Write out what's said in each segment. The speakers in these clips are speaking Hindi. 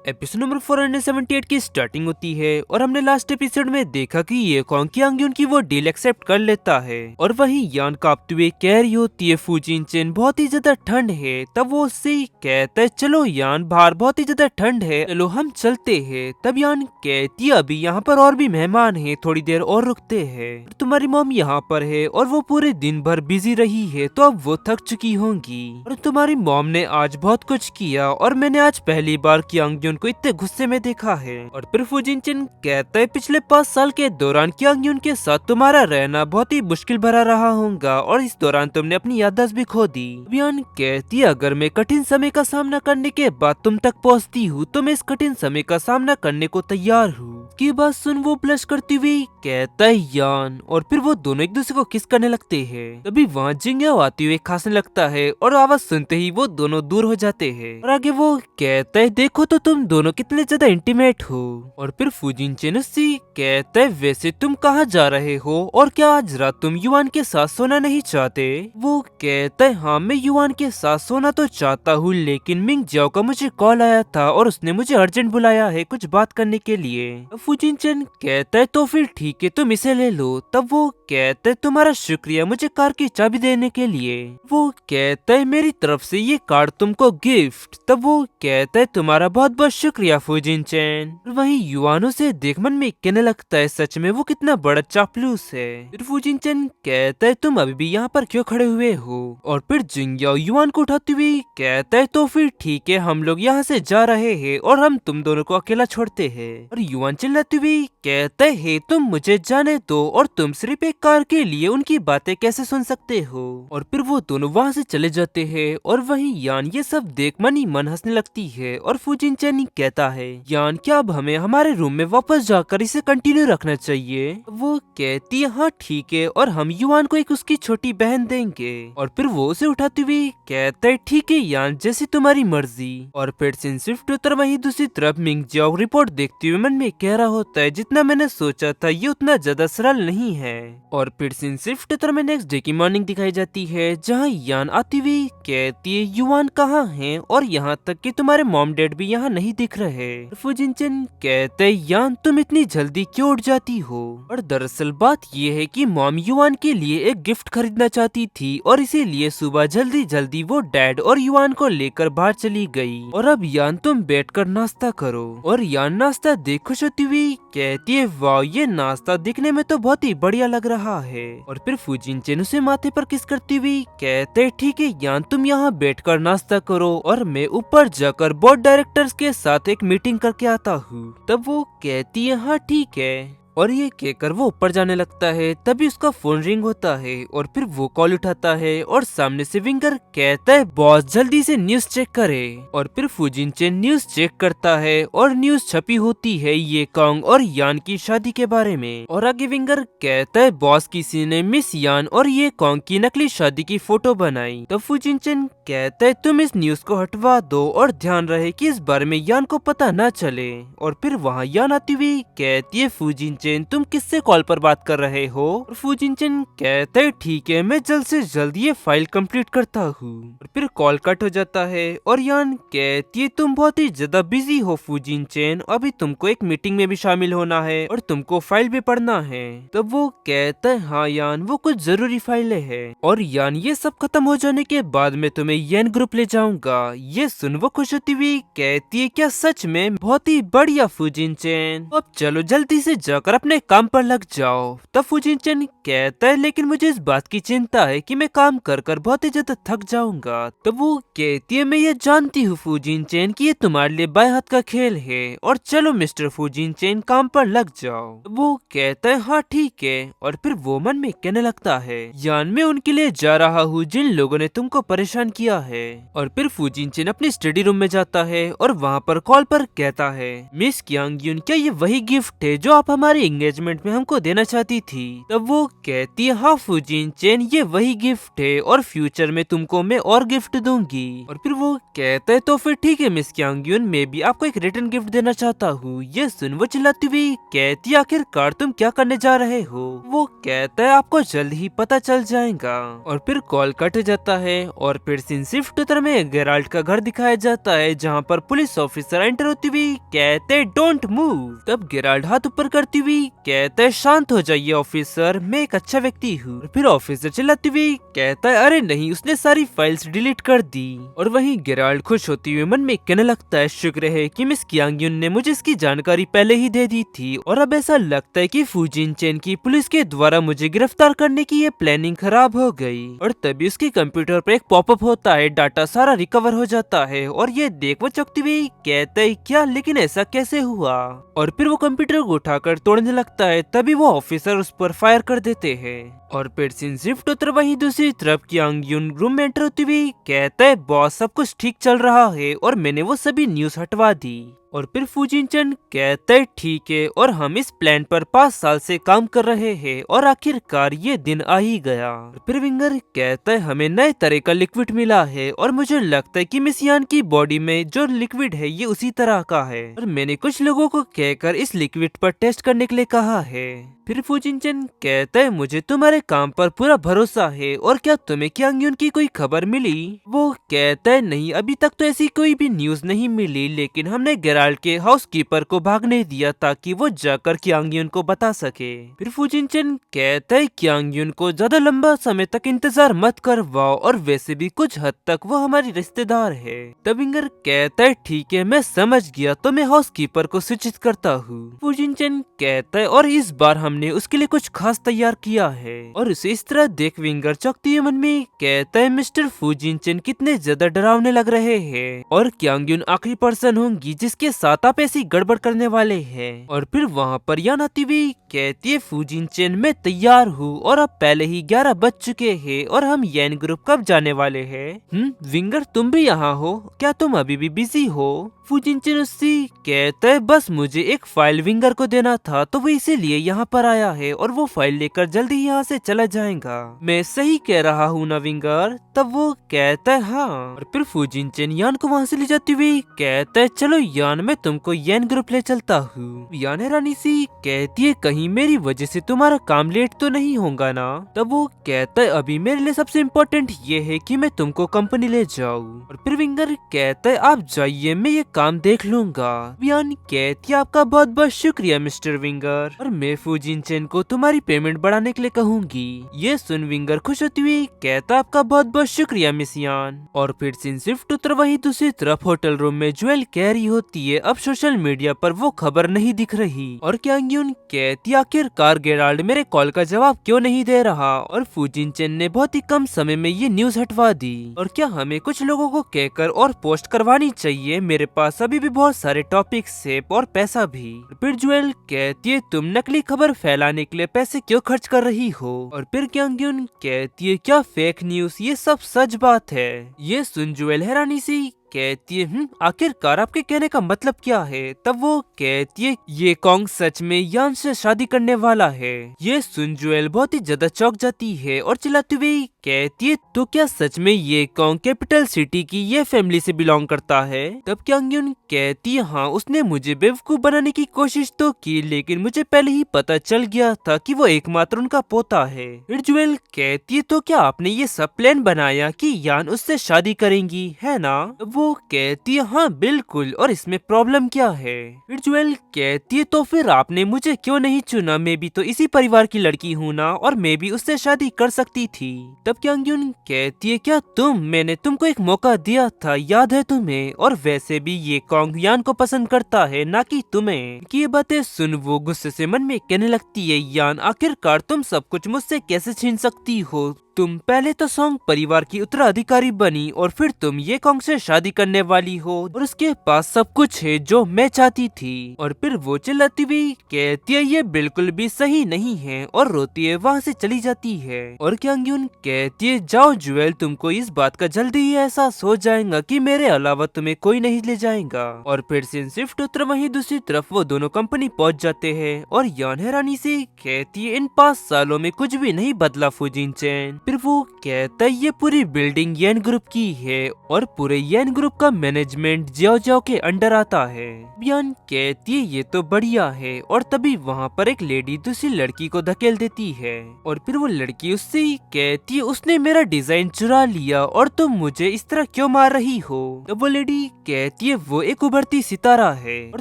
एपिसोड नंबर 478 की स्टार्टिंग होती है और हमने लास्ट एपिसोड में देखा कि ये कॉन्ग की आंग्यून की वो डील एक्सेप्ट कर लेता है और वही यान कांपते हुए कह रही होती है फूजिन चेन बहुत ही ज्यादा ठंड है। तब वो उससे कहता है चलो यान बाहर बहुत ही ज्यादा ठंड है, चलो हम चलते हैं। तब यान कहती है अभी यहाँ पर और भी मेहमान है, थोड़ी देर और रुकते हैं। तुम्हारी मॉम यहाँ पर है और वो पूरे दिन भर बिजी रही है तो अब वो थक चुकी होंगी और तुम्हारी मॉम ने आज बहुत कुछ किया और मैंने आज पहली बार की आंग्यून को इतने गुस्से में देखा है। और फिर फुजिनचिन कहता है पिछले 5 साल के दौरान की आंग्यून के साथ तुम्हारा रहना बहुत ही मुश्किल भरा रहा होगा और इस दौरान तुमने अपनी याददाश्त भी खो दी। यान कहती है अगर मैं कठिन समय का सामना करने के बाद तुम तक पहुँचती हूँ तो मैं इस कठिन समय का सामना करने को तैयार हूँ। की बात सुन वो ब्लश करती हुई कहता है यान और फिर वो दोनों एक दूसरे को किस करने लगते हैं। तभी वहाँ जिंगयाओ आते हुए खांसने लगता है और आवाज सुनते ही वो दोनों दूर हो जाते हैं और आगे वो कहता है देखो तो तुम दोनों कितने ज्यादा इंटीमेट हो। और फिर फुजिनचेन उससे कहता है वैसे तुम कहाँ जा रहे हो और क्या आज रात तुम युआन के साथ सोना नहीं चाहते। वो कहता है हाँ मैं युआन के साथ सोना तो चाहता हूँ लेकिन मिंग जियाओ का मुझे कॉल आया था और उसने मुझे अर्जेंट बुलाया है कुछ बात करने के लिए। फुजिनचेन कहता है तो फिर ठीक है तुम इसे ले लो। तब वो कहता है तुम्हारा शुक्रिया मुझे कार की चाबी देने के लिए। वो कहता है मेरी तरफ से ये कार्ड तुमको गिफ्ट। तब वो कहता है तुम्हारा बहुत बहुत शुक्रिया फुजिनचेन। वहीं युआनो से देख मन में कहने लगता है सच में वो कितना बड़ा चापलूस है। फिर फुजिनचेन कहता है तुम अभी भी यहाँ पर क्यों खड़े हुए हो। और फिर जिंगयाओ युआन को उठाते हुए कहता है तो फिर ठीक है हम लोग यहाँ से जा रहे हैं और हम तुम दोनों को अकेला छोड़ते हैं। और युआन चिल्लाते हुए कहता है तुम मुझे जाने दो और तुम सिर्फ एक कार के लिए उनकी बातें कैसे सुन सकते हो। और फिर वो दोनों वहाँ से चले जाते हैं और वहीं यान ये सब देख मन ही मन हंसने लगती है। और फुजिनचेन कहता है यान क्या अब हमें हमारे रूम में वापस जाकर इसे कंटिन्यू रखना चाहिए। वो कहती है हाँ ठीक है और हम युआन को एक उसकी छोटी बहन देंगे। और फिर वो उसे उठाते हुए कहता है ठीक है यान जैसी तुम्हारी मर्जी। और फिर सिन स्विफ्ट उतर वहीं दूसरी तरफ मिंग जियाओ रिपोर्ट देखते हुए मन में कह रहा होता है जितना मैंने सोचा था ये उतना ज्यादा सरल नहीं है। और फिर सिन स्विफ्ट उतर में नेक्स्ट डे की मॉर्निंग दिखाई जाती है जहाँ यान आती हुई कहती है युआन कहाँ है और यहाँ तक कि तुम्हारे मॉम डैड भी यहाँ नहीं दिख रहे। फुजिनचेन कहते है यान तुम इतनी जल्दी क्यों उठ जाती हो। और दरअसल बात ये है कि मॉम युआन के लिए एक गिफ्ट खरीदना चाहती थी और इसीलिए सुबह जल्दी जल्दी वो डैड और युआन को लेकर बाहर चली गई। और अब यान तुम बैठकर नाश्ता करो। और यान नाश्ता देख खुश होती हुई कहती है वाह ये नाश्ता दिखने में तो बहुत ही बढ़िया लग रहा है। और फिर फुजिनचेन उसे माथे पर किस करती हुई कहते ठीक है यान तुम यहाँ बैठकर नाश्ता करो और मैं ऊपर जाकर बोर्ड डायरेक्टर्स के साथ एक मीटिंग करके आता हूँ। तब वो कहती है हाँ ठीक है और ये कहकर वो ऊपर जाने लगता है। तभी उसका फोन रिंग होता है और फिर वो कॉल उठाता है और सामने से विंगर कहता है बॉस जल्दी से न्यूज चेक करे। और फिर फुजिनचेन न्यूज चेक करता है और न्यूज छपी होती है ये कॉन्ग और यान की शादी के बारे में। और आगे विंगर कहता है बॉस किसी ने मिस यान और ये कॉन्ग की नकली शादी की फोटो बनाई। तब फुजिनचेन कहता है तुम इस न्यूज को हटवा दो और ध्यान रहे कि इस बारे में यान को पता न चले। और फिर वहाँ यान आती हुई कहती है फुजिनचेन तुम किससे कॉल पर बात कर रहे हो। और फुजिनचेन कहता है ठीक है मैं जल्द से जल्द ये फाइल कंप्लीट करता हूँ। और फिर कॉल कट हो जाता है और यान कहती है तुम बहुत ही ज्यादा बिजी हो फुजिनचेन, अभी तुमको एक मीटिंग में भी शामिल होना है और तुमको फाइल भी पढ़ना है। तब वो कहता है हाँ यान वो कुछ जरूरी फाइलें है और यान ये सब खत्म हो जाने के बाद मैं तुम्हें येन ग्रुप ले जाऊंगा। ये सुन वो खुश होती हुई कहती है क्या सच में, बहुत ही बढ़िया फुजिनचेन, अब चलो जल्दी से जाकर अपने काम पर लग जाओ। तब फुजिनचेन कहता है लेकिन मुझे इस बात की चिंता है कि मैं काम कर कर बहुत ही ज्यादा थक जाऊंगा। तब वो कहती है मैं ये जानती हूँ फुजिनचेन कि ये तुम्हारे लिए बाएं हाथ का खेल है और चलो मिस्टर फुजिनचेन काम पर लग जाओ। वो कहता है हाँ ठीक है और फिर वो मन में कहने लगता है यान मैं उनके लिए जा रहा हूँ जिन लोगों ने तुमको परेशान किया है। और फिर फुजिनचेन अपने स्टडी रूम में जाता है और वहाँ पर कॉल पर कहता है मिस क्यांग यून क्या ये वही गिफ्ट है जो आप हमारी हमारी एंगेजमेंट में हमको देना चाहती थी। तब वो कहती है हाँ फूजिन चेन, ये वही गिफ्ट है और फ्यूचर में तुमको मैं और गिफ्ट दूंगी। और फिर वो कहता है तो फिर ठीक है मिस क्यांग्युन, मैं भी आपको एक रिटर्न गिफ्ट देना चाहता हूँ। ये सुन वो चिल्लाती हुई कहती है आखिरकार तुम क्या करने जा रहे हो। वो कहता है आपको जल्द ही पता चल जाएगा। और फिर कॉल कट जाता है और फिर सीन शिफ्ट उत्तर में गेराल्ट का घर दिखाया जाता है, जहाँ पर पुलिस ऑफिसर एंटर होती हुई कहते डोंट मूव। तब गेराल्ट हाथ ऊपर करती हुई कहता है शांत हो जाइए ऑफिसर, मैं एक अच्छा व्यक्ति हूँ। फिर ऑफिसर चिल्लाती हुई कहता है अरे नहीं, उसने सारी फाइल्स डिलीट कर दी। और वहीं गेराल्ट खुश होती हुई मन में कहने लगता है शुक्र है कि मिस क्यांग्युन ने मुझे इसकी जानकारी पहले ही दे दी थी, और अब ऐसा लगता है कि फूजिन चेन की पुलिस के द्वारा मुझे गिरफ्तार करने की ये प्लानिंग खराब हो गई। और तभी उसके कंप्यूटर पर एक पॉपअप होता है, डाटा सारा रिकवर हो जाता है और ये देख वो चौंकती हुई कहता है क्या, लेकिन ऐसा कैसे हुआ। और फिर वो कंप्यूटर को उठाकर तोड़ने लगता है, तभी वो ऑफिसर उस पर फायर कर देते हैं। और फिर सीन शिफ्ट होकर वहीं दूसरी तरफ क्यांग्युन रूम में एंटर होती हुई कहता है बॉस सब कुछ ठीक चल रहा है और मैंने वो सभी न्यूज हटवा दी। और फिर फूजिन चेन कहता है ठीक है, और हम इस प्लान पर 5 साल से काम कर रहे हैं और आखिरकार ये दिन आ ही गया। और फिर विंगर कहता है हमें नए तरह का लिक्विड मिला है और मुझे लगता है कि मिस यान की बॉडी में जो लिक्विड है ये उसी तरह का है, और मैंने कुछ लोगों को कहकर इस लिक्विड पर टेस्ट करने के लिए कहा है। फिर फूजिन चेन कहता है मुझे तुम्हारे काम पर पूरा भरोसा है, और क्या तुम्हें क्यांग्युन की कोई खबर मिली। वो कहता है नहीं, अभी तक तो ऐसी कोई भी न्यूज नहीं मिली, लेकिन हमने गेराल्ट के हाउसकीपर को भागने दिया ताकि वो जाकर क्यांग्युन को बता सके। फिर फूजिन चेन कहता है क्यांग्युन को ज्यादा लंबा समय तक इंतजार मत करवाओ, और वैसे भी कुछ हद तक वो हमारी रिश्तेदार है। तब विंगर कहता है ठीक है मैं समझ गया, तो मैं हाउसकीपर को सूचित करता हूँ। फूजिन चेन कहता है और इस बार हमने उसके लिए कुछ खास तैयार किया है। और उसे इस तरह देख विंगर चौंकती हुई मन में कहता है मिस्टर फूजिन चेन कितने ज्यादा डरावने लग रहे हैं, और क्यांग्युन आखिरी पर्सन होंगी जिसके साथ आप ऐसी गड़बड़ करने वाले हैं। और फिर वहाँ पर यान आती हुई कहती है फूजिन चेन मैं तैयार हूँ, और अब पहले ही 11 बज चुके हैं और हम यैन ग्रुप कब जाने वाले हैं। विंगर तुम भी यहाँ हो क्या, तुम अभी भी बिजी हो। फूजिन चेन उससे कहता है बस मुझे एक फाइल विंगर को देना था, तो वो इसीलिए यहाँ पर आया है और वो फाइल लेकर जल्दी ही यहाँ से चला जाएगा। मैं सही कह रहा हूँ ना विंगर। तब वो कहता है हाँ। और फिर फूजिन चेन यान को वहाँ से ले जाती हुई कहता है चलो यान मैं तुमको यैन ग्रुप ले चलता हूँ। यान हैरानी सी कहती है कहीं मेरी वजह से तुम्हारा काम लेट तो नहीं होगा ना। तब वो कहता है अभी मेरे लिए सबसे इम्पोर्टेंट ये है कि मैं तुमको कंपनी ले जाऊँ। और फिर विंगर कहता है आप जाइए, मैं ये काम देख लूंगा। यान कहती है आपका बहुत बहुत शुक्रिया मिस्टर विंगर, और मैं फूजिन चेन को तुम्हारी पेमेंट बढ़ाने के लिए कहूंगी। ये सुन विंगर खुश होती हुई कहता आपका बहुत बहुत शुक्रिया मिस यान। और फिर सीन शिफ्ट उत्तर वही दूसरी तरफ होटल रूम में ज्वेल कह रही होती है अब सोशल मीडिया पर वो खबर नहीं दिख रही, और क्यांग्युन कहती आखिरकार गेराल्ड मेरे कॉल का जवाब क्यों नहीं दे रहा। और फूजिन चेन ने बहुत ही कम समय में ये न्यूज हटवा दी, और क्या हमें कुछ लोगों को कहकर और पोस्ट करवानी चाहिए, मेरे पास अभी भी बहुत सारे टॉपिक्स है और पैसा भी। फिर ज्वेल कहती है तुम नकली खबर फैलाने के लिए पैसे क्यों खर्च कर रही हो। और फिर क्यांग्युन कहती है क्या फेक न्यूज, ये सब सच बात है। ये सुन ज्वेल हैरानी सी कहती है आखिरकार आपके कहने का मतलब क्या है। तब वो कहती है ये कॉन्ग सच में यान से शादी करने वाला है। ये सुन ज्वेल बहुत ही ज्यादा चौंक जाती है और चिल्लाती हुई कहती है तो क्या सच में ये कॉन्ग कैपिटल सिटी की ये फैमिली से बिलोंग करता है। तब क्यांग्युन कहती है हाँ उसने मुझे बेवकूफ बनाने की कोशिश तो की, लेकिन मुझे पहले ही पता चल गया था कि वो एकमात्र उनका पोता है। फिर ज्वेल कहती है तो क्या आपने ये सब प्लान बनाया कि यान उससे शादी करेंगी है ना। वो कहती है हाँ बिल्कुल, और इसमें प्रॉब्लम क्या है। फिर ज्वेल कहती है तो फिर आपने मुझे क्यों नहीं चुना, मैं भी तो इसी परिवार की लड़की हूँ ना, और मैं भी उससे शादी कर सकती थी। तब क्यांग्युन कहती है क्या मैंने तुमको एक मौका दिया था, याद है तुम्हें, और वैसे भी ये कॉन्ग यान को पसंद करता है ना कि तुम्हें। कि ये बातें सुन वो गुस्से से मन में कहने लगती है यान आखिरकार तुम सब कुछ मुझसे कैसे छीन सकती हो, तुम पहले तो सॉन्ग परिवार की उत्तराधिकारी बनी और फिर तुम ये कॉन्ग से शादी करने वाली हो और उसके पास सब कुछ है जो मैं चाहती थी। और फिर वो चिल्लाती हुई कहती है ये बिल्कुल भी सही नहीं है और रोती है, वहाँ से चली जाती है। और क्यांग्युन कहती है जाओ जुएल, तुमको इस बात का जल्दी ही एहसास हो जाएगा कि मेरे अलावा तुम्हें कोई नहीं ले जाएगा। और फिर सीन शिफ्ट होता वहीं दूसरी तरफ वो दोनों कंपनी पहुंच जाते हैं और यान हैरानी से कहती है इन 5 सालों में कुछ भी नहीं बदला फुजिन चैन। फिर वो कहता है ये पूरी बिल्डिंग येन ग्रुप की है और पूरे येन ग्रुप का मैनेजमेंट जियाओ जियाओ के अंडर आता है। यान कहती है ये तो बढ़िया है। और तभी वहाँ पर एक लेडी दूसरी लड़की को धकेल देती है और फिर वो लड़की उससे कहती है उसने मेरा डिजाइन चुरा लिया और तुम मुझे इस तरह क्यों मार रही हो। तो वो लेडी कहती है वो एक उभरती सितारा है और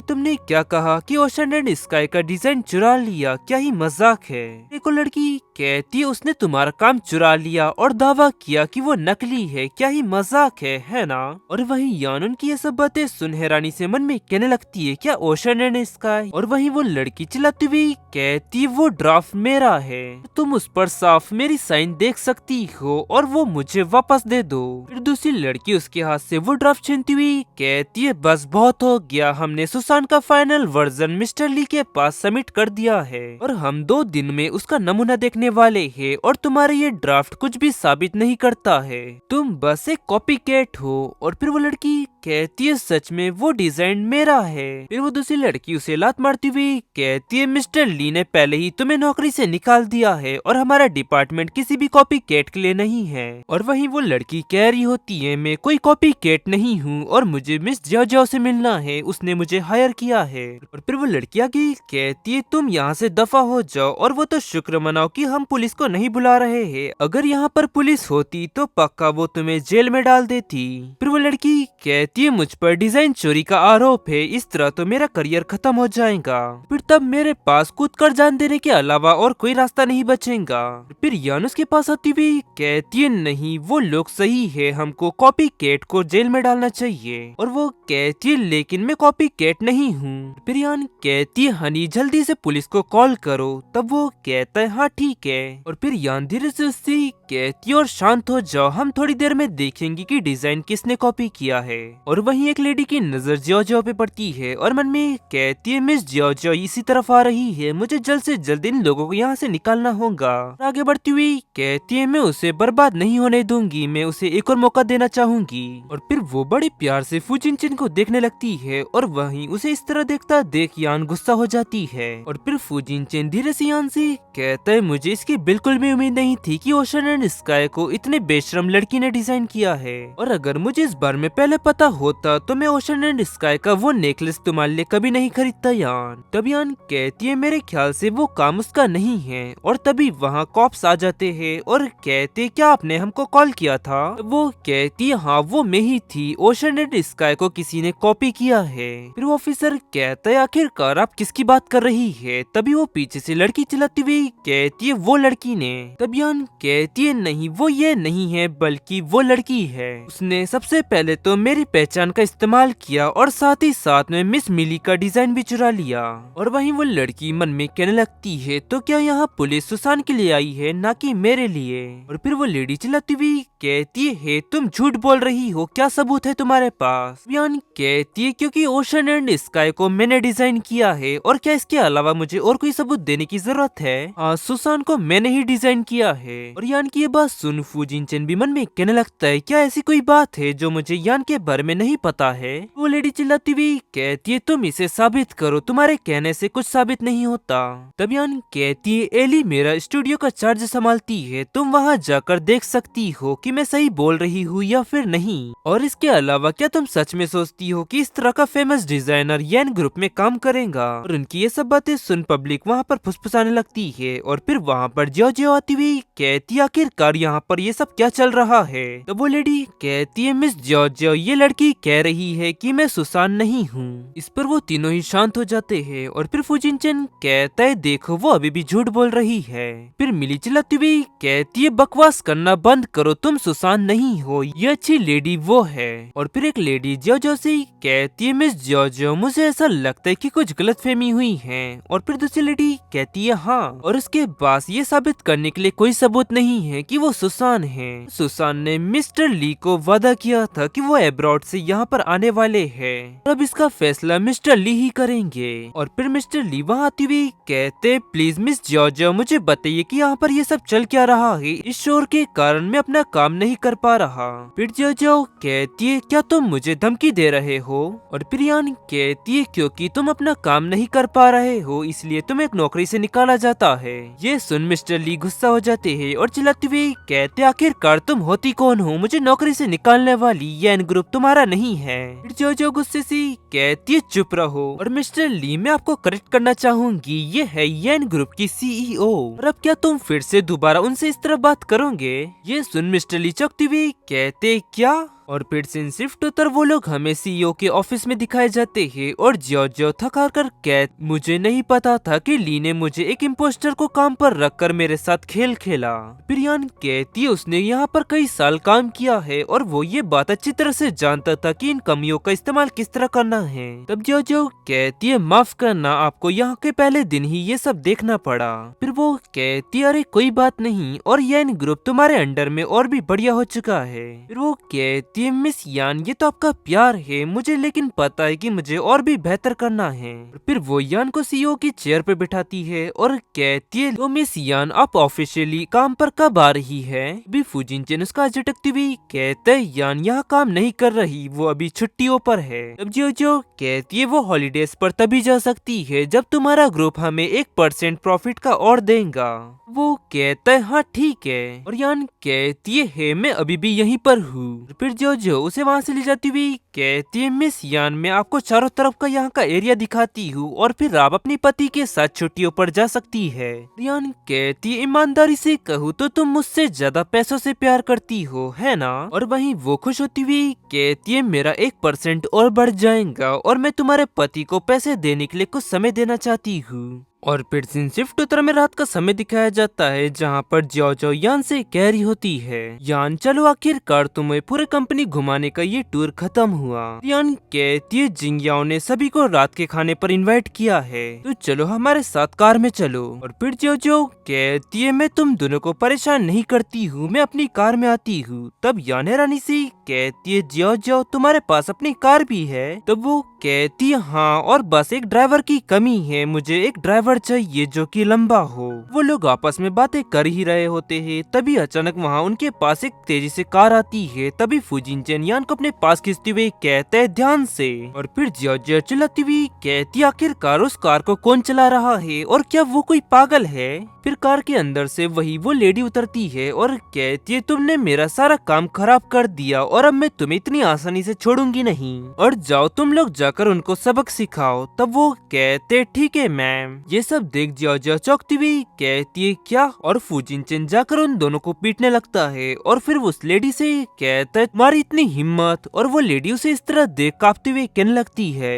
तुमने क्या कहा कि ओशन एंड स्काई का डिजाइन चुरा लिया, क्या ही मजाक है। एक लड़की कहती है उसने तुम्हारा काम चुरा लिया और दावा किया कि वो नकली है, क्या ही मजाक है ना। और वहीं यानुन की ये सब बातें सुन हैरानी से मन में कहने लगती है क्या ओशन एंड स्काई। और वहीं वो लड़की चिल्लाती हुई कहती है वो ड्राफ्ट मेरा है, तुम उस पर साफ मेरी साइन देख सकती हो और वो मुझे वापस दे दो। फिर दूसरी लड़की उसके हाथ से वो ड्राफ्ट छीनती हुई कहती है बस बहुत हो गया, हमने सुसान का फाइनल वर्जन मिस्टर ली के पास सबमिट कर दिया है और हम 2 दिन में उसका नमूना देखने वाले हैं और तुम्हारे ये ड्राफ्ट कुछ भी साबित नहीं करता है, तुम बस एक कॉपी कैट हो। और फिर वो लड़की कहती है सच में वो डिजाइन मेरा है। फिर वो दूसरी लड़की उसे लात मारती हुई कहती है मिस्टर ली ने पहले ही तुम्हें नौकरी से निकाल दिया है और हमारा डिपार्टमेंट किसी भी कॉपी कैट के लिए नहीं है। और वहीं वो लड़की कह रही होती है मैं कोई कॉपी कैट नहीं हूँ और मुझे मिस जियाओ जियाओ से मिलना है, उसने मुझे हायर किया है। और फिर वो लड़की आगे कहती है तुम यहाँ से दफा हो जाओ और वो तो शुक्र मनाओ कि हम पुलिस को नहीं बुला रहे हैं, अगर यहाँ पर पुलिस होती तो पक्का वो तुम्हें जेल में डाल देती। फिर वो लड़की कहती है मुझ पर डिजाइन चोरी का आरोप है, इस तरह तो मेरा करियर खत्म हो जाएगा, फिर तब मेरे पास कूद कर जान देने के अलावा और कोई रास्ता नहीं बचेगा। फिर यानुस के पास आती हुई कहती है नहीं वो लोग सही है, हमको कॉपी कैट को जेल में डालना चाहिए। और वो कहती है लेकिन मैं कॉपी कैट नहीं हूँ। फिर यान कहती है हनी जल्दी से पुलिस को कॉल करो, तब वो कहता है हाँ ठीक है। और फिर यान धीरे से उससे कहती है और शांत हो जाओ, हम थोड़ी देर में देखेंगे कि डिजाइन किसने कॉपी किया है। और वहीं एक लेडी की नजर जियाओ जियाओ पे पड़ती है और मन में कहती है मिस जियाओ जियाओ इसी तरफ आ रही है, मुझे जल्द से जल्द इन लोगों को यहाँ से निकालना होगा। आगे बढ़ती हुई कहती है मैं उसे बर्बाद नहीं होने दूंगी, मैं उसे एक और मौका देना चाहूंगी। और फिर वो बड़े प्यार से फुजिनचिन को देखने लगती है और वहीं उसे इस तरह देखता देख यान गुस्सा हो जाती है। और फिर फुजिनचिन धीरे से यान से कहता है मुझे इसकी बिल्कुल भी उम्मीद नहीं थी कि ओशन एंड स्काई को इतने बेशरम लड़की ने डिजाइन किया है, और अगर मुझे इस बारे में पहले पता होता तो मैं ओशन एंड स्काई का वो नेकलेस तुम्हारे लिए कभी नहीं खरीदता यान। तब यान कहती है मेरे ख्याल से वो काम उसका नहीं है। और तभी वहाँ कॉप्स आ जाते हैं और कहते क्या आपने हमको कॉल किया था। वो कहती है हाँ वो मैं ही थी, ओशन एंड स्काई को किसी ने कॉपी किया है। फिर वो ऑफिसर कहता है आखिरकार आप किसकी बात कर रही है। तभी वो पीछे से लड़की चिल्लाती हुई कहती है वो लड़की ने। तब यान कहती है नहीं वो ये नहीं है बल्कि वो लड़की है, उसने सबसे पहले तो मेरी पहचान का इस्तेमाल किया और साथ ही साथ में मिस मिली का डिजाइन भी चुरा लिया। और वहीं वो लड़की मन में कहने लगती है तो क्या यहाँ पुलिस सुसान के लिए आई है ना कि मेरे लिए। और फिर वो लेडी चिल्लाती हुई कहती है तुम झूठ बोल रही हो, क्या सबूत है तुम्हारे पास। यान कहती है क्योंकि ओशन एंड स्काई को मैंने डिजाइन किया है और क्या इसके अलावा मुझे और कोई सबूत देने की जरूरत है। हाँ सुसान को मैंने ही डिजाइन किया है। और यान की ये बात सुन फुजिनचेन भी मन में कहने लगता है क्या ऐसी कोई बात है जो मुझे यान के बारे में नहीं पता है। वो लेडी चिल्लाती हुई कहती है तुम इसे साबित करो, तुम्हारे कहने से कुछ साबित नहीं होता। तब यान कहती है एली मेरा स्टूडियो का चार्ज संभालती है, तुम वहाँ जाकर देख सकती हो कि मैं सही बोल रही हूँ या फिर नहीं। और इसके अलावा क्या तुम सच में सोचती हो कि इस तरह का फेमस डिजाइनर येन ग्रुप में काम करेगा। और उनकी ये सब बातें सुन पब्लिक वहाँ पर फुसफुसाने लगती है। और फिर वहाँ पर जियो जियो आती हुई कहती आखिरकार यहाँ पर ये सब क्या चल रहा है। तो वो लेडी कहती है मिस जियो जियो ये लड़की कह रही है कि मैं सुसान नहीं हूँ। इस पर वो तीनों ही शांत हो जाते हैं। और फिर फुजिनचेन कहता है देखो वो अभी भी झूठ बोल रही है। फिर मिली चिल्लाती हुई कहती है बकवास करना बंद करो, तुम सुसान नहीं हो, ये अच्छी लेडी वो है। और फिर एक लेडी जियो जियो से कहती है मिस जियो जियो मुझे ऐसा लगता है कि कुछ गलतफहमी हुई है। और फिर दूसरी लेडी कहती है हाँ, और उसके पास ये साबित करने के लिए कोई सबूत नहीं नहीं है कि वो सुसान है। सुसान ने मिस्टर ली को वादा किया था कि वो एब्रॉड से यहाँ पर आने वाले हैं। अब इसका फैसला मिस्टर ली ही करेंगे। और फिर मिस्टर ली वहाँ आती हुई कहते, प्लीज मिस जॉर्जिया मुझे बताइए कि यहाँ पर ये सब चल क्या रहा है। इस शोर के कारण मैं अपना काम नहीं कर पा रहा। फिर जॉर्जिया कहती है, क्या तुम मुझे धमकी दे रहे हो? और फिर यान कहती है, क्योंकि तुम अपना काम नहीं कर पा रहे हो इसलिए तुम्हें एक नौकरी से निकाला जाता है। ये सुन मिस्टर ली गुस्सा हो जाते हैं और चिल्लाते हुए कहते, आखिरकार तुम होती कौन हो मुझे नौकरी से निकालने वाली? यैन ग्रुप तुम्हारा नहीं है। फिर जो गुस्से से कहती है, चुप रहो। और मिस्टर ली मैं आपको करेक्ट करना चाहूंगी, ये है यैन ग्रुप की सीईओ। और अब क्या तुम फिर से दोबारा उनसे इस तरह बात करोगे? ये सुन मिस्टर ली चौंकते हुए कहते, क्या? और फिर से शिफ्ट होकर वो लोग हमें सीईओ के ऑफिस में दिखाए जाते हैं। और जॉर्जिया थका कर कहती, मुझे नहीं पता था कि ली ने मुझे एक इम्पोस्टर को काम पर रखकर मेरे साथ खेल खेला। फिर यान कहती है, उसने यहाँ पर कई साल काम किया है और वो ये बात अच्छी तरह से जानता था कि इन कमियों का इस्तेमाल किस तरह करना है। तब जॉर्जिया कहती है, माफ करना आपको यहाँ के पहले दिन ही ये सब देखना पड़ा। फिर वो कहती है, अरे कोई बात नहीं, और यैन ग्रुप तुम्हारे अंडर में और भी बढ़िया हो चुका है। फिर वो कहती, मिस यान ये तो आपका प्यार है मुझे, लेकिन पता है कि मुझे और भी बेहतर करना है। फिर वो यान को सीईओ की चेयर पे बिठाती है और कहती है, तो मिस यान आप ऑफिशियली काम पर कब आ रही है? भी फुजिनचेन उसका झटकती हुई कहते, यान यहाँ काम नहीं कर रही, वो अभी छुट्टियों पर है। तब जो कहती है, वो हॉलीडेज पर तभी जा सकती है जब तुम्हारा ग्रुप हमें 1% प्रॉफिट का और देगा। वो कहता है, हाँ ठीक है। और यान कहती है, मैं अभी भी यहीं पर हूँ। फिर जो उसे वहाँ से ले जाती हुई कहती है, मिस यान मैं आपको चारों तरफ का यहाँ का एरिया दिखाती हूँ और फिर आप अपने पति के साथ छुट्टियों पर जा सकती है। यान कहती है, ईमानदारी से कहूँ तो तुम मुझसे ज्यादा पैसों से प्यार करती हो, है ना? और वहीं वो खुश होती हुई कहती है, मेरा 1% और बढ़ जाएगा और मैं तुम्हारे पति को पैसे देने के लिए कुछ समय देना चाहती हूँ। और फिर शिफ्ट उत्तर में रात का समय दिखाया जाता है जहाँ पर जॉर्जिया यान से कह रही होती है, यान चलो आखिरकार तुम्हें पूरे कंपनी घुमाने का ये टूर खत्म हुआ। यान कहती है, जिंगयाओ ने सभी को रात के खाने पर इनवाइट किया है तो चलो हमारे साथ कार में चलो। और फिर जॉर्जिया कहती है, मैं तुम दोनों को परेशान नहीं करती हूँ, मैं अपनी कार में आती हूँ। तब यान हैरानी से कहती है, जॉर्जिया तुम्हारे पास अपनी कार भी है? तब वो कहती है, हाँ, और बस एक ड्राइवर की कमी है, मुझे एक ड्राइवर चाहिए जो कि लंबा हो। वो लोग आपस में बातें कर ही रहे होते हैं तभी अचानक वहाँ उनके पास एक तेजी से कार आती है। तभी फुजिनचेन यान को अपने पास खींचते हुए कहते हैं, ध्यान से। और फिर जॉर्जिया चिल्लाती हुई कहती, आखिरकार उस कार को कौन चला रहा है और क्या वो कोई पागल है? फिर कार के अंदर से वही वो लेडी उतरती है और कहती है, तुमने मेरा सारा काम खराब कर दिया और अब मैं तुम्हें इतनी आसानी से छोड़ूंगी नहीं, और जाओ तुम लोग जाकर उनको सबक सिखाओ। तब वो कहते, ठीक है मैम। ये सब देख जॉर्जिया चौंकती हुई कहती है, क्या? और फुजिनचेन जाकर उन दोनों को पीटने लगता है और फिर वो उस लेडी से कहता है, तुम्हारी इतनी हिम्मत? और वो लेडी उसे इस तरह देख कांपते हुए कहने लगती है,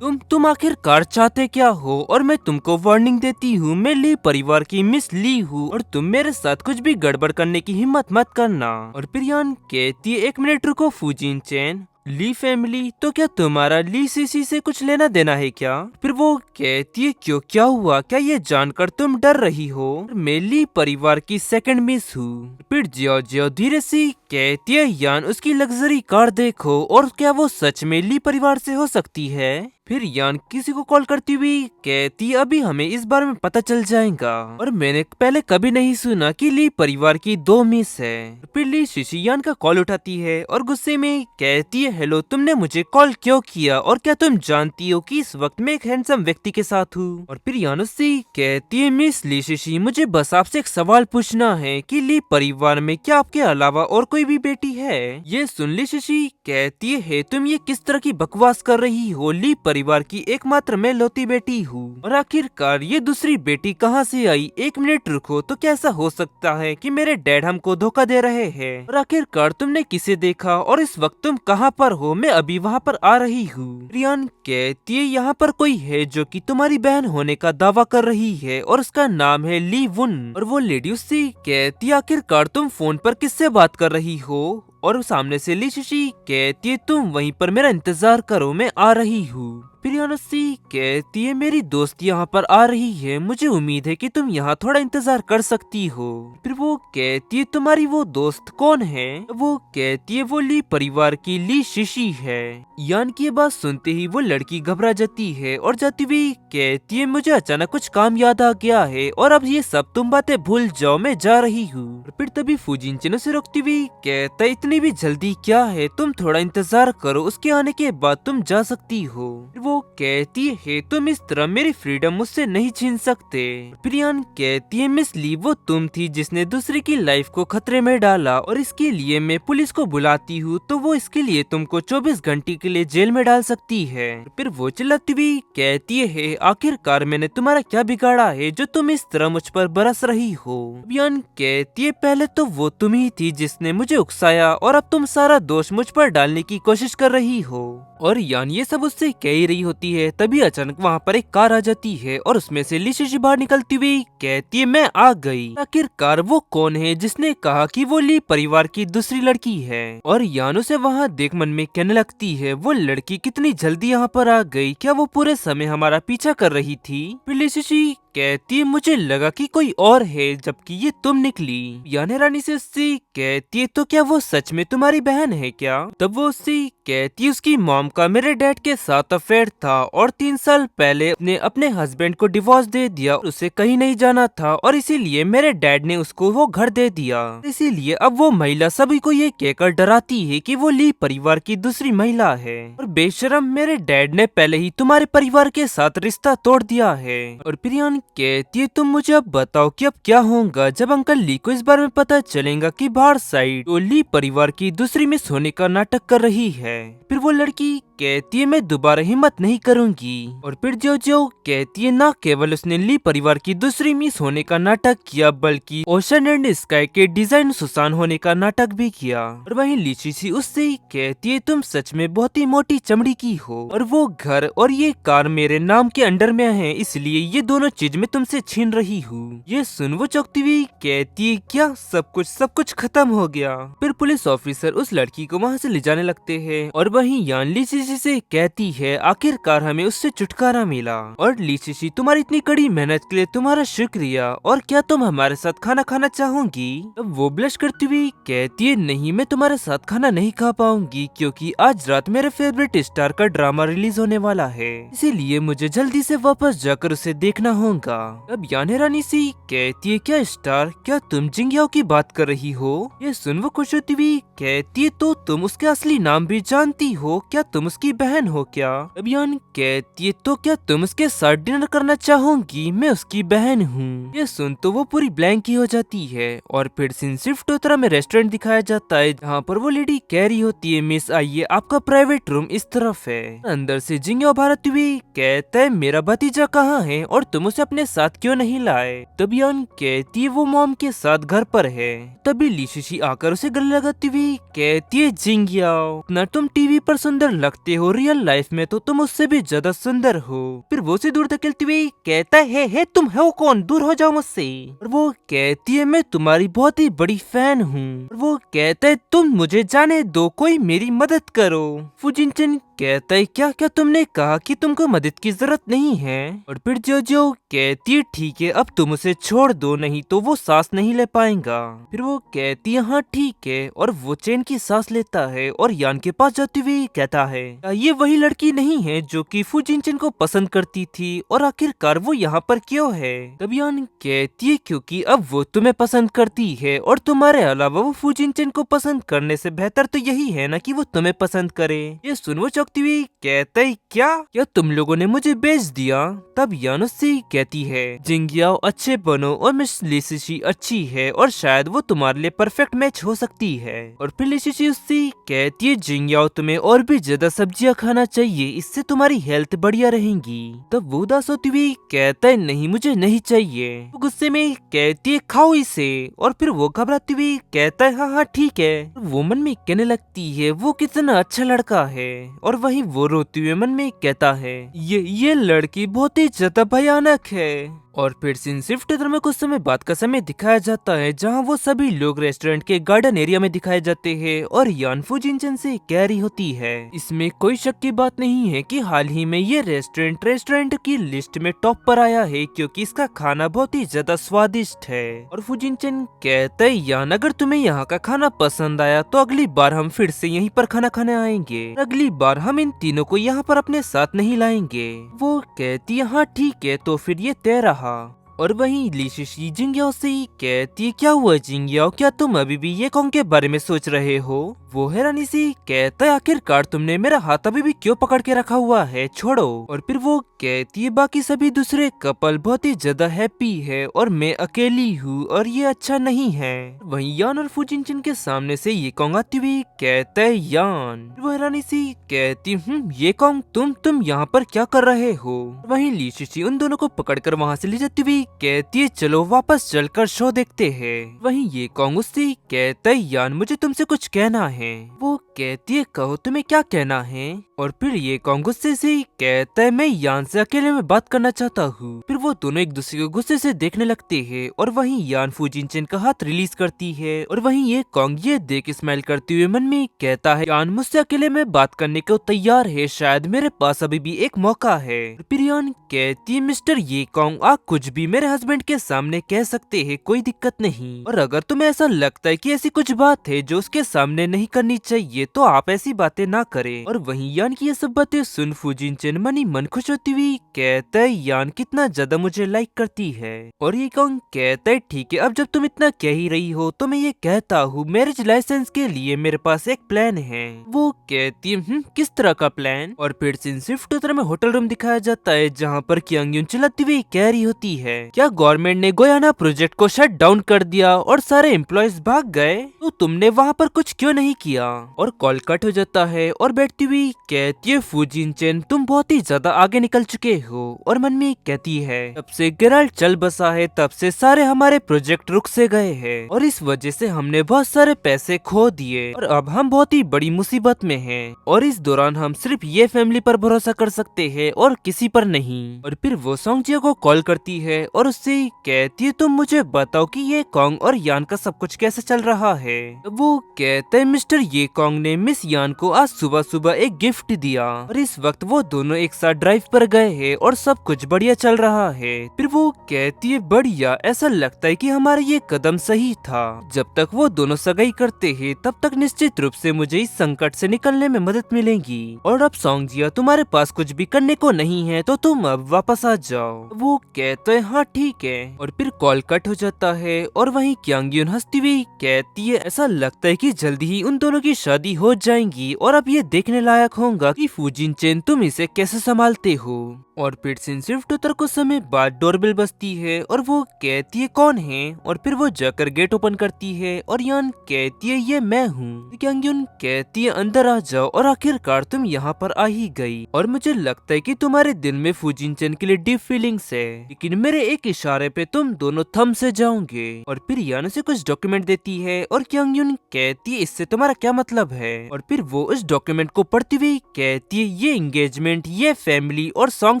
तुम आखिरकार चाहते क्या हो? और मैं तुमको वार्निंग देती हूँ, मैं ली परिवार की मिस ली हूँ और तुम मेरे साथ कुछ भी गड़बड़ करने की हिम्मत मत करना। और फिर यान कहती है, 1 मिनट रुको फुजिनचेन, ली फैमिली तो क्या तुम्हारा ली सीसी से कुछ लेना देना है क्या? फिर वो कहती है, क्यों, क्या हुआ? क्या ये जानकर तुम डर रही हो? मैं ली परिवार की सेकंड मिस हूँ। फिर जॉर्जिया धीरे से कहती है, यान उसकी लग्जरी कार देखो, और क्या वो सच में ली परिवार से हो सकती है? फिर यान किसी को कॉल करती हुई कहती, अभी हमें इस बारे में पता चल जाएगा, और मैंने पहले कभी नहीं सुना कि ली परिवार की 2 मिस है। फिर ली शिशी यान का कॉल उठाती है और गुस्से में कहती है, हेलो, तुमने मुझे कॉल क्यों किया और क्या तुम जानती हो कि इस वक्त मैं एक हैंडसम व्यक्ति के साथ हूँ? और फिर यान उससे कहती है, मिस ली शिशी, मुझे बस आपसे एक सवाल पूछना है कि ली परिवार में क्या आपके अलावा और कोई भी बेटी है? ये सुन ली शिशी कहती है, तुम ये किस तरह की बकवास कर रही हो? ली परिवार की एकमात्र मैं लौती बेटी हूँ, और आखिरकार ये दूसरी बेटी कहाँ से आई? 1 मिनट रुको, तो कैसा हो सकता है कि मेरे डैड हमको धोखा दे रहे हैं? और आखिरकार तुमने किसे देखा और इस वक्त तुम कहाँ पर हो? मैं अभी वहाँ पर आ रही हूँ। रियान कहती है, यहाँ पर कोई है जो कि तुम्हारी बहन होने का दावा कर रही है और उसका नाम है ली वुन। और वो लेडी उससे कहती है, आखिरकार तुम फोन पर किससे बात कर रही हो? और सामने से ली शिशी कहती है, तुम वहीं पर मेरा इंतजार करो, मैं आ रही हूँ। फिर यानुसी कहती है मेरी दोस्त यहाँ पर आ रही है, मुझे उम्मीद है कि तुम यहाँ थोड़ा इंतजार कर सकती हो। फिर वो कहती है तुम्हारी वो दोस्त कौन है? वो कहती है वो ली परिवार की ली शिशी है। यान की ये बात सुनते ही वो लड़की घबरा जाती है और जाती हुई कहती है मुझे अचानक कुछ काम याद आ गया है और अब ये सब तुम बातें भूल जाओ, मैं जा रही हूँ। फिर तभी फुजिन उसे रोकती हुई कहता है इतनी भी जल्दी क्या है, तुम थोड़ा इंतजार करो, उसके आने के बाद तुम जा सकती हो। फिर वो कहती है तुम इस तरह मेरी फ्रीडम मुझसे नहीं छीन सकते। फिर यान कहती है मिस ली वो तुम थी जिसने दूसरे की लाइफ को खतरे में डाला और इसके लिए मैं पुलिस को बुलाती हूँ तो वो इसके लिए तुमको 24 घंटे के लिए जेल में डाल सकती है। फिर वो चिल्लाती हुई कहती है आखिरकार मैंने तुम्हारा क्या बिगाड़ा है जो तुम इस तरह मुझ पर बरस रही हो? यान कहती है पहले तो वो तुम ही थी जिसने मुझे उकसाया और अब तुम सारा दोष मुझ पर डालने की कोशिश कर रही हो। और यान ये सब उससे कह ही रही होती है तभी अचानक वहाँ पर एक कार आ जाती है और उसमें से ली शिशी बाहर निकलती हुई कहती है मैं आ गई। आखिरकार वो कौन है जिसने कहा कि वो ली परिवार की दूसरी लड़की है? और यान उसे वहाँ देख मन में कहने लगती है वो लड़की कितनी जल्दी यहाँ पर आ गई, क्या वो पूरे समय हमारा पीछा कर रही थी? फिर ली शिशी कहती है मुझे लगा कि कोई और है जबकि ये तुम निकली। यानी रानी से उससे कहती है तो क्या वो सच में तुम्हारी बहन है क्या? तब वो उससे कहती है उसकी मॉम का मेरे डैड के साथ अफेयर था और 3 साल पहले ने अपने हस्बैंड को डिवोर्स दे दिया, उसे कहीं नहीं जाना था और इसीलिए मेरे डैड ने उसको वो घर दे दिया। इसीलिए अब वो महिला सभी को ये कहकर डराती है कि वो ली परिवार की दूसरी महिला है और बेशरम मेरे डैड ने पहले ही तुम्हारे परिवार के साथ रिश्ता तोड़ दिया है। और प्रियान कहती है तुम मुझे अब बताओ कि अब क्या होगा जब अंकल ली को इस बारे में पता चलेगा कि बाहर साइड वो ली परिवार की दूसरी मिस होने का नाटक कर रही है। फिर वो लड़की कहती है मैं दोबारा हिम्मत नहीं करूंगी। और फिर जो जो कहती है ना केवल उसने ली परिवार की दूसरी मिस होने का नाटक किया बल्कि ओशन एंड स्काई के डिजाइन सुसान होने का नाटक भी किया। और वहीं ली शिशी उससे कहती है तुम सच में बहुत ही मोटी चमड़ी की हो और वो घर और ये कार मेरे नाम के अंडर में है, इसलिए ये दोनों चीज मैं तुमसे छीन रही हूँ। ये सुन वो चौंकती हुई कहती है क्या सब कुछ खत्म हो गया? फिर पुलिस ऑफिसर उस लड़की को वहाँ से ले जाने लगते हैं और वहीं यान ली शिशी से कहती है आखिरकार हमें उससे छुटकारा मिला। और ली शिशी तुम्हारी इतनी कड़ी मेहनत के लिए तुम्हारा शुक्रिया, और क्या तुम हमारे साथ खाना खाना चाहोगी? अब वो ब्लश करती हुई कहती है नहीं मैं तुम्हारे साथ खाना नहीं खा पाऊंगी क्योंकि आज रात मेरे फेवरेट स्टार का ड्रामा रिलीज होने वाला है, इसीलिए मुझे जल्दी से वापस जाकर उसे देखना होगा। अब याने रानी सी कहती है क्या स्टार, क्या तुम जिंगयाओ की बात कर रही हो? ये सुन वो खुश होती हुई कहती है तो तुम उसके असली नाम भी जानती हो, क्या तुम उसकी बहन हो क्या? अब यान कहती है तो क्या तुम उसके साथ डिनर करना चाहोगी? मैं उसकी बहन हूँ। ये सुन तो वो पूरी ब्लैंक ही हो जाती है और फिर सीन शिफ्ट उत्तरा में रेस्टोरेंट दिखाया जाता है जहाँ पर वो लेडी कह रही होती है मिस आइए आपका प्राइवेट रूम इस तरफ है। अंदर से जिंगयाओ भारत हुई कहता है मेरा भतीजा कहाँ है और तुम उसे अपने साथ क्यों नहीं लाए? तब यान कहती है वो मॉम के साथ घर पर है। तभी ली शिशी आकर उसे गले लगाती हुई कहती है जिंगयाओ ना तुम टीवी पर सुंदर लगते हो, रियल लाइफ में तो तुम उससे भी ज्यादा सुंदर हो। फिर वो से दूर धकेलती हुई कहता है तुम हो कौन, दूर हो जाओ मुझसे। और वो कहती है मैं तुम्हारी बहुत ही बड़ी फैन हूँ। और वो कहता है तुम मुझे जाने दो, कोई मेरी मदद करो। फुजिन कहता है क्या क्या तुमने कहा कि तुमको मदद की जरूरत नहीं है? और फिर जो जो कहती है ठीक है अब तुम उसे छोड़ दो नहीं तो वो सांस नहीं ले पाएगा। फिर वो कहती है हाँ ठीक है और वो चैन की सांस लेता है और यान के पास जाते हुए कहता है ये वही लड़की नहीं है जो कि फुजिन को पसंद करती थी और आखिरकार वो यहाँ पर क्यों है? तब यान कहती है क्योंकि अब वो तुम्हें पसंद करती है और तुम्हारे अलावा वो फुजिन को पसंद करने से बेहतर तो यही है ना कि वो तुम्हें पसंद करे। ये सुन वो चौंकती हुई कहता है क्या तुम लोगों ने मुझे बेच दिया? तब यान उससे कहती है जिंगयाओ अच्छे बनो और मिस ली शिशी अच्छी है और शायद वो तुम्हारे लिए परफेक्ट मैच हो सकती है। और फिर ली शिशी उससे कहती है जिंगयाओ तुम्हें और भी ज्यादा सब्जियां खाना चाहिए, इससे तुम्हारी हेल्थ बढ़िया रहेगी। तब वो उदास होती हुई कहता है नहीं मुझे नहीं चाहिए। वो गुस्से में कहती है खाओ इसे। और फिर वो घबराती हुई कहता है हाँ ठीक है। वो मन में कहने लगती है वो कितना अच्छा लड़का है और वहीं वो रोते हुए मन में कहता है ये लड़की बहुत ही ज्यादा भयानक है। और फिर सीन शिफ्ट में कुछ समय बाद का समय दिखाया जाता है जहां वो सभी लोग रेस्टोरेंट के गार्डन एरिया में दिखाए जाते हैं और यान फुजिनचेन से कैरी होती है। इसमें कोई शक की बात नहीं है कि हाल ही में ये रेस्टोरेंट की लिस्ट में टॉप पर आया है क्योंकि इसका खाना बहुत ही ज्यादा स्वादिष्ट है। और फुजिनचेन कहते हैं यान अगर तुम्हें यहाँ का खाना पसंद आया तो अगली बार हम फिर से यहीं पर खाना खाने आएंगे। अगली बार हम इन तीनों को यहाँ पर अपने साथ नहीं लाएंगे। वो कहती है हाँ ठीक है, तो फिर ये तय रहा। और वहीं ली शिशी जिंगयाओ से कहती है क्या हुआ जिंगयाओ, क्या तुम अभी भी ये कॉन्ग के बारे में सोच रहे हो? वो हैरानी से कहता है आखिरकार तुमने मेरा हाथ अभी भी क्यों पकड़ के रखा हुआ है, छोड़ो। और फिर वो कहती है बाकी सभी दूसरे कपल बहुत ही ज्यादा हैप्पी है और मैं अकेली हूँ और ये अच्छा नहीं है। वहीं यान और फुजिनचेन के सामने से ये कॉन्ग आती हुई कहता है यान। वो हैरानी से कहती ये कॉन्ग तुम यहाँ पर क्या कर रहे हो? वहीं ली शिशी उन दोनों को पकड़कर वहाँ से ले जाती हुई कहती है चलो वापस चलकर शो देखते हैं। वहीं ये कॉन्ग उससे कहता है यान मुझे तुमसे कुछ कहना है। वो कहती है कहो तुम्हें क्या कहना है? और फिर ये कॉन्ग गुस्से से कहता है मैं यान से अकेले में बात करना चाहता हूँ। फिर वो दोनों एक दूसरे को गुस्से से देखने लगते हैं और वहीं यान फुजिनचेन का हाथ रिलीज करती है। और वहीं ये कॉन्ग ये देख स्माइल करते हुए मन में कहता है यान मुझसे अकेले में बात करने को तैयार है, शायद मेरे पास अभी भी एक मौका है। फिर यान कहती है मिस्टर ये कॉन्ग आप कुछ भी मेरे हस्बैंड के सामने कह सकते हैं, कोई दिक्कत नहीं। और अगर तुम्हें ऐसा लगता है कि ऐसी कुछ बात है जो उसके सामने नहीं करनी चाहिए तो आप ऐसी बातें ना करें। और वहीं यान की ये सब बातें सुन फुजिनचेन मन ही मन खुश होती हुई कहता है यान कितना ज्यादा मुझे लाइक करती है। और ये कॉन्ग कहता है ठीक है अब जब तुम इतना कह ही रही हो तो मैं ये कहता हूँ मैरिज लाइसेंस के लिए मेरे पास एक प्लान है। वो कहती है किस तरह का प्लान? और फिर सीन शिफ्ट उत्तर में होटल रूम दिखाया जाता है जहाँ पर क्यांग यून चिल्लाती हुई कह रही होती है क्या गवर्नमेंट ने गोयाना प्रोजेक्ट को शट डाउन कर दिया और सारे एम्प्लॉयज भाग गए, तो तुमने वहाँ पर कुछ क्यों नहीं किया? और कॉल कट हो जाता है और बैठती हुई कहती है फुजिनचेन तुम बहुत ही ज्यादा आगे निकल चुके हो। और मन में कहती है तब से गेराल्ट चल बसा है तब से सारे हमारे प्रोजेक्ट रुक से गए हैं और इस वजह से हमने बहुत सारे पैसे खो दिए और अब हम बहुत ही बड़ी मुसीबत में हैं और इस दौरान हम सिर्फ ये फैमिली पर भरोसा कर सकते हैं और किसी पर नहीं। और फिर वो सोंगजिया को कॉल करती है और उससे कहती है तुम मुझे बताओ कि ये कॉन्ग और यान का सब कुछ कैसे चल रहा है। वो कहते हैं मिस्टर ये कॉन्ग ने मिस यान को आज सुबह सुबह एक गिफ्ट दिया और इस वक्त वो दोनों एक साथ ड्राइव पर गए हैं और सब कुछ बढ़िया चल रहा है। फिर वो कहती है बढ़िया, ऐसा लगता है कि हमारा ये कदम सही था। जब तक वो दोनों सगाई करते हैं तब तक निश्चित रूप से मुझे इस संकट से निकलने में मदद मिलेगी। और अब सोंगजिया तुम्हारे पास कुछ भी करने को नहीं है तो तुम अब वापस आ जाओ। वो कहते हैं हाँ ठीक है। और फिर कॉल कट हो जाता है और वहीं क्यांग यून हंसती हुई कहती है ऐसा लगता है कि जल्दी ही उन दोनों की शादी हो जाएंगी और अब ये देखने लायक होगा कि फुजिनचेन तुम इसे कैसे संभालते हो। और फिर सीन शिफ्ट उत्तर कुछ समय बाद डोरबेल बजती है और वो कहती है कौन है? और फिर वो जाकर गेट ओपन करती है और यान कहती है ये मैं हूँ। क्यांग यून कहती है अंदर आ जाओ और आखिरकार तुम यहाँ पर आ ही गई और मुझे लगता है कि तुम्हारे दिल में फुजिनचेन के लिए डीप फीलिंग्स है, लेकिन मेरे एक इशारे पे तुम दोनों थम से जाओगे। और फिर यान उसे कुछ डॉक्यूमेंट देती है और क्यांग यून कहती है इससे तुम्हारा क्या मतलब है? और फिर वो उस डॉक्यूमेंट को पढ़ती हुई कहती है ये एंगेजमेंट ये फैमिली और सॉन्ग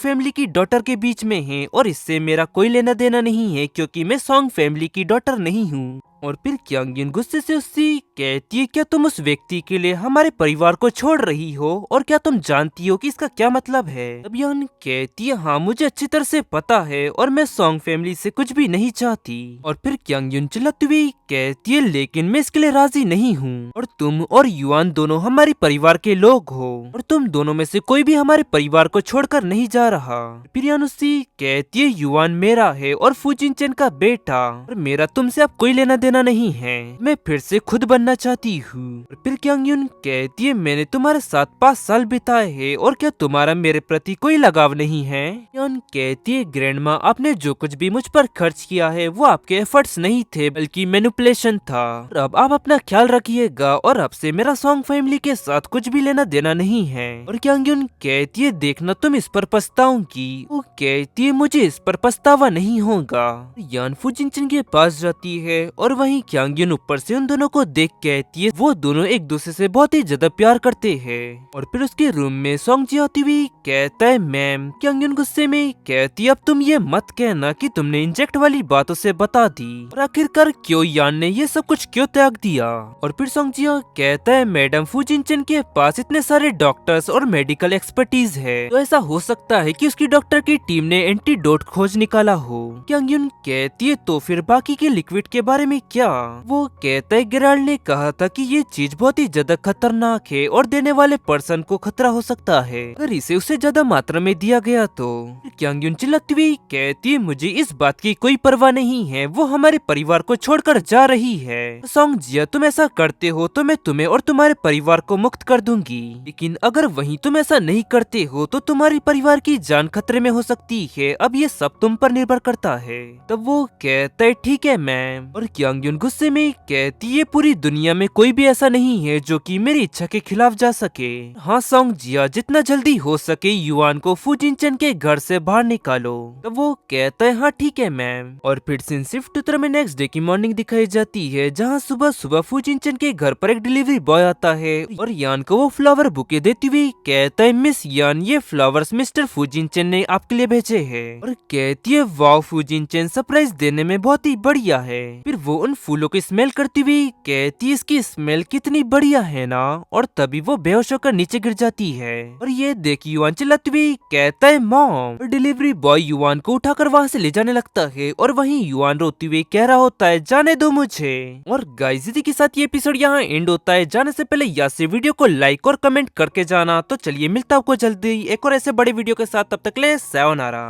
फैमिली की डॉटर के बीच में है और इससे मेरा कोई लेना देना नहीं है क्योंकि मैं सॉन्ग फैमिली की डॉटर नहीं हूँ। और फिर क्यांग यून गुस्से से उससे कहती है क्या तुम उस व्यक्ति के लिए हमारे परिवार को छोड़ रही हो और क्या तुम जानती हो कि इसका क्या मतलब है? तब यान कहती है हाँ मुझे अच्छी तरह से पता है और मैं सॉन्ग फैमिली से कुछ भी नहीं चाहती। और फिर क्यांग यून चिल्लाती हुई कहती है लेकिन मैं इसके लिए राजी नहीं हूँ और तुम और युआन दोनों हमारे परिवार के लोग हो और तुम दोनों में से कोई भी हमारे परिवार को छोड़कर नहीं जा रहा। फिर यान उससे कहती है युआन मेरा है और फुजिनचेन का बेटा और मेरा तुमसे अब कोई लेना देना नहीं है, मैं फिर से खुद बनना चाहती हूँ। फिर क्यांग यून कहती है मैंने तुम्हारे साथ 5 साल बिताए हैं और क्या तुम्हारा मेरे प्रति कोई लगाव नहीं है? यान कहती है ग्रैंडमा आपने जो कुछ भी मुझ पर खर्च किया है वो आपके एफर्ट्स नहीं थे बल्कि मैनिपुलेशन था। और अब आप अपना ख्याल रखिएगा और अब से मेरा सॉन्ग फैमिली के साथ कुछ भी लेना देना नहीं है। और क्यांग यून कहती है देखना तुम इस पर पछताओगी। वो कहती है मुझे इस पर पछतावा नहीं होगा। यान फुजिनचेन के पास जाती है और वहीं क्यांग ऊपर से उन दोनों को देख कहती है वो दोनों एक दूसरे से बहुत ही ज्यादा प्यार करते हैं। और फिर उसके रूम में सॉन्ग जी आती हुई कहता है मैम। क्यांग गुस्से में कहती है अब तुम ये मत कहना कि तुमने इंजेक्ट वाली बातों से बता दी, और आखिरकार क्यों यान ने ये सब कुछ क्यों त्याग दिया। और फिर सॉन्ग जी कहता है मैडम फूजिनचेन के पास इतने सारे डॉक्टर्स और मेडिकल एक्सपर्टीज है, तो ऐसा हो सकता है कि उसकी डॉक्टर की टीम ने एंटीडोट खोज निकाला हो। क्यांग कहती है तो फिर बाकी के लिक्विड के बारे में क्या। वो कहता है गेराल्ड ने कहा था कि ये चीज बहुत ही ज्यादा खतरनाक है और देने वाले पर्सन को खतरा हो सकता है अगर इसे उससे ज्यादा मात्रा में दिया गया तो। क्यांग चिल्लाती हुई कहती है मुझे इस बात की कोई परवाह नहीं है, वो हमारे परिवार को छोड़कर जा रही है। सॉन्ग जिया तुम ऐसा करते हो तो मैं तुम्हें और तुम्हारे परिवार को मुक्त कर दूंगी, लेकिन अगर वहीं तुम ऐसा नहीं करते हो तो तुम्हारे परिवार की जान खतरे में हो सकती है, अब ये सब तुम पर निर्भर करता है। तब वो कहता है ठीक है मैम। और क्यांग गुस्से में कहती है पूरी दुनिया में कोई भी ऐसा नहीं है जो कि मेरी इच्छा के खिलाफ जा सके। हाँ सॉन्ग जिया जितना जल्दी हो सके युआन को फूजिनचेन के घर से बाहर निकालो। तब वो कहता है हाँ ठीक है मैम। और फिर सीन शिफ्ट उत्तर में नेक्स्ट डे की मॉर्निंग दिखाई जाती है, जहाँ सुबह सुबह फूजिनचेन के घर पर एक डिलीवरी बॉय आता है और यान को वो फ्लावर बुके देती हुई कहता है मिस यान ये फ्लावर्स मिस्टर फूजिनचेन ने आपके लिए भेजे हैं। और कहती है वाओ फूजिनचेन सरप्राइज देने में बहुत ही बढ़िया है। फिर वो उन फूलों की स्मेल करती हुई कहती है इसकी स्मेल कितनी बढ़िया है ना, और तभी वो बेहोश होकर नीचे गिर जाती है। और ये देख युआन चिल्लाती हुई कहता है मॉम। डिलीवरी बॉय युआन को उठाकर वहाँ से ले जाने लगता है और वहीं युआन रोती हुई कह रहा होता है जाने दो मुझे। और गाइस इसी के साथ ये एपिसोड यहाँ एंड होता है। जाने से पहले यहाँ से वीडियो को लाइक और कमेंट करके जाना। तो चलिए मिलता आपको जल्दी एक और ऐसे बड़े वीडियो के साथ, तब तक ले सायोनारा।